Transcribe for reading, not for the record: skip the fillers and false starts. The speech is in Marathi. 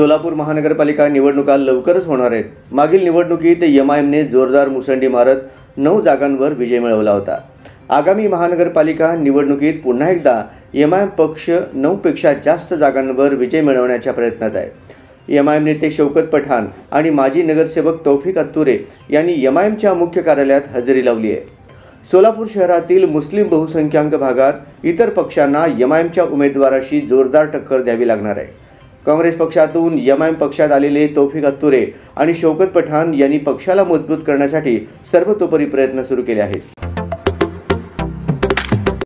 सोलापूर महानगरपालिका निवडणुका लवकरच होणार आहेत। मागील निवडणुकीत एमआयएमने जोरदार मुसंडी मारत 9 जागांवर विजय मिळवला होता। आगामी महानगरपालिका निवडणुकीत पुन्हा एकदा एमआयएम पक्ष 9 पेक्षा जास्त जागांवर विजय मिळवण्याच्या प्रयत्नात आहे। एमआयएम नेते शौकत पठाण आणि माजी नगरसेवक तौफिक अत्तुरे यांनी एमआयएमच्या मुख्य कार्यालयात हजेरी लावली आहे। सोलापूर शहरातील मुस्लिम बहुसंख्याक भागात इतर पक्षांना एमआयएमच्या उमेदवाराशी जोरदार टक्कर द्यावी लागणार आहे। काँग्रेस पक्षातून एमआयएम पक्षात आलेले तौफिक अत्तुरे आणि शौकत पठाण यांनी पक्षाला मजबूत करण्यासाठी सर्वतोपरी प्रयत्न सुरू केले आहेत।